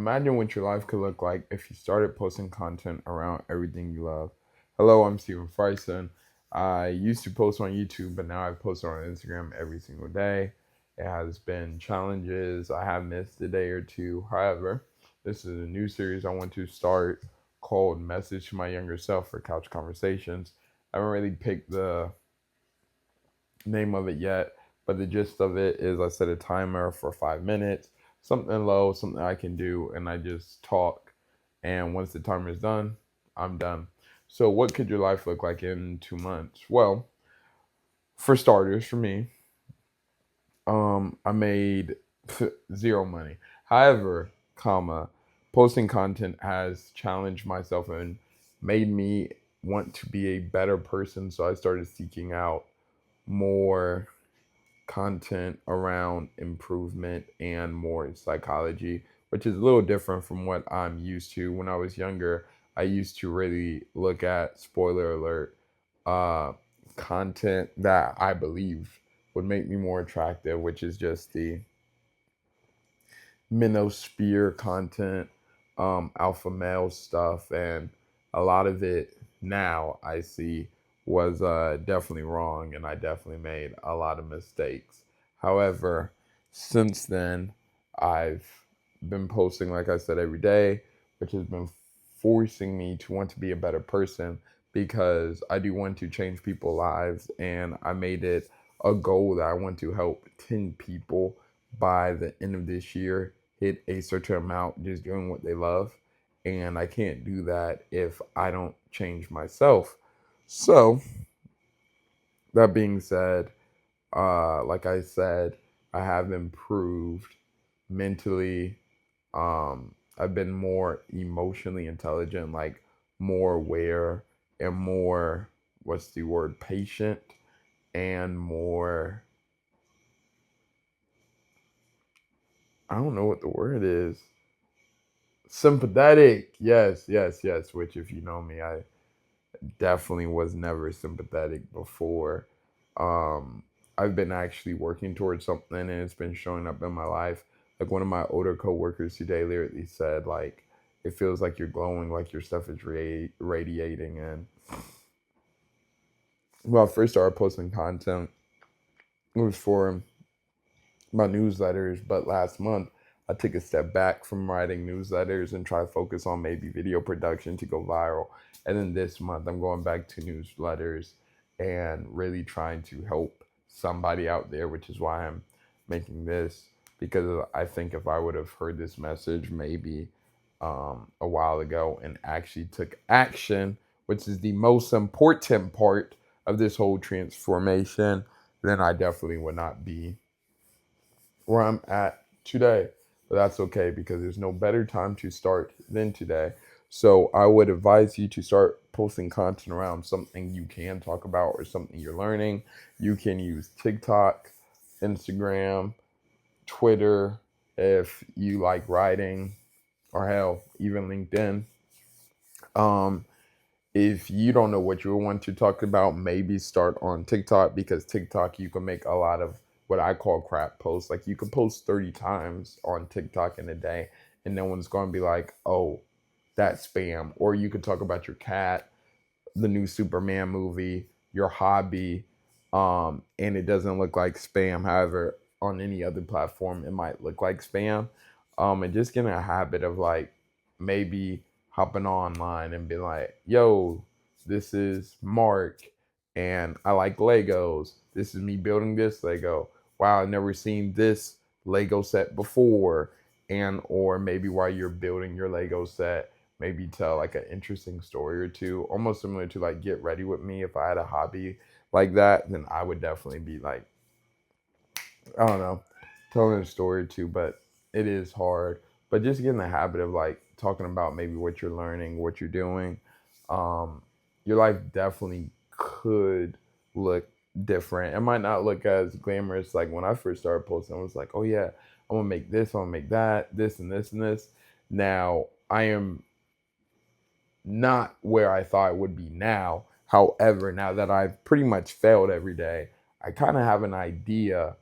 Imagine what your life could look like if you started posting content around everything you love. Hello, I'm Steven Freison. I used to post on YouTube, but now I post on Instagram every single day. It has been challenges. I have missed a day or two. However, this is a new series I want to start called Message to My Younger Self for Couch Conversations. I haven't really picked the name of it yet, but the gist of it is I set a timer for 5 minutes, something low, something I can do, and I just talk. And once the timer is done, I'm done. So, what could your life look like in 2 months? Well, for starters, for me, I made zero money. However, posting content has challenged myself and made me want to be a better person. So I started seeking out more content around improvement and more psychology, which is a little different from what I'm used to. When I was younger, I used to really look at, spoiler alert, uh, content that I believe would make me more attractive, which is just the manosphere content, alpha male stuff, and a lot of it now I see was definitely wrong, and I definitely made a lot of mistakes. However, since then, I've been posting, like I said, every day, which has been forcing me to want to be a better person because I do want to change people's lives, and I made it a goal that I want to help 10 people by the end of this year hit a certain amount just doing what they love. And I can't do that if I don't change myself. So, that being said, like I said, I have improved mentally. I've been more emotionally intelligent, like more aware and more, what's the word, patient and more, I don't know what the word is. Sympathetic. Yes, yes, yes. Which, if you know me, I definitely was never sympathetic before. Um, I've been actually working towards something, and it's been showing up in my life. Like one of my older coworkers today literally said, like, it feels like you're glowing, like your stuff is radiating. And when I first started posting content, it was for my newsletters, but last month I took a step back from writing newsletters and try to focus on maybe video production to go viral. And then this month I'm going back to newsletters and really trying to help somebody out there, which is why I'm making this, because I think if I would have heard this message maybe a while ago and actually took action, which is the most important part of this whole transformation, then I definitely would not be where I'm at today. But that's okay because there's no better time to start than today. So I would advise you to start posting content around something you can talk about or something you're learning. You can use TikTok, Instagram, Twitter if you like writing, or hell, even LinkedIn. Um, if you don't know what you want to talk about, maybe start on TikTok because TikTok you can make a lot of what I call crap posts. Like you can post 30 times on TikTok in a day and no one's going to be like, "Oh, that's spam." Or you could talk about your cat, the new Superman movie, your hobby, and it doesn't look like spam. However, on any other platform, it might look like spam. And just get in a habit of like maybe hopping online and be like, yo, this is Mark, and I like Legos. This is me building this Lego. Wow, I've never seen this Lego set before. And or maybe while you're building your Lego set, maybe tell like an interesting story or two, almost similar to like Get Ready With Me. If I had a hobby like that, then I would definitely be like, I don't know, telling a story or two, but it is hard. But just get in the habit of like talking about maybe what you're learning, what you're doing. Um, your life definitely could look different. It might not look as glamorous. Like when I first started posting, I was like, oh yeah, I'm gonna make this, I'm gonna make that, this and this and this. Now I am not where I thought it would be now. However, now that I've pretty much failed every day, I kind of have an idea,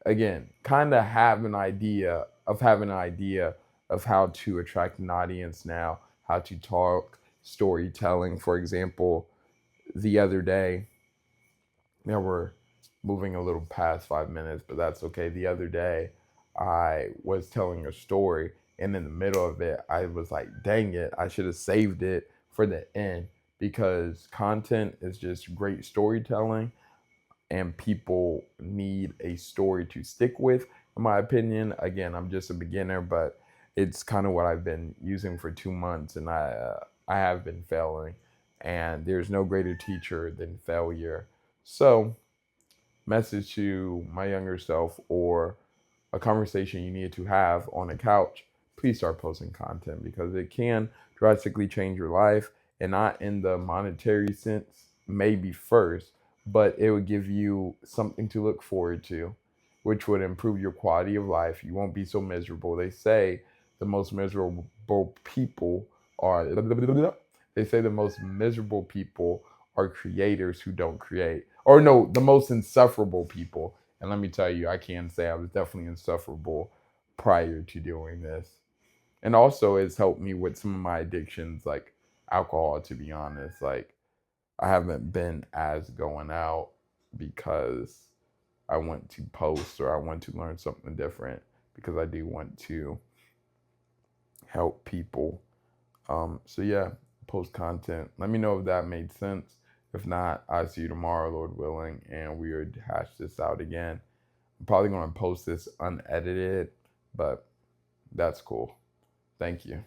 again, kind of have an idea of having an idea of how to attract an audience now, how to talk, storytelling. For example, the other day, we're moving a little past 5 minutes, but that's okay. The other day, I was telling a story, and in the middle of it, I was like, dang it, I should have saved it for the end because content is just great storytelling, and people need a story to stick with. In my opinion, again, I'm just a beginner, but it's kind of what I've been using for 2 months, and I have been failing, and there's no greater teacher than failure. So, message to my younger self or a conversation you need to have on a couch, please start posting content because it can drastically change your life, and not in the monetary sense, maybe first, but it would give you something to look forward to, which would improve your quality of life. You won't be so miserable. They say the most miserable people are, they say the most miserable people are creators who don't create. Or no, the most insufferable people. And let me tell you, I can say I was definitely insufferable prior to doing this. And also, it's helped me with some of my addictions, like alcohol, to be honest. Like, I haven't been as going out because I want to post or I want to learn something different because I do want to help people. So, yeah, post content. Let me know if that made sense. If not, I'll see you tomorrow, Lord willing, and we would hash this out again. I'm probably going to post this unedited, but that's cool. Thank you.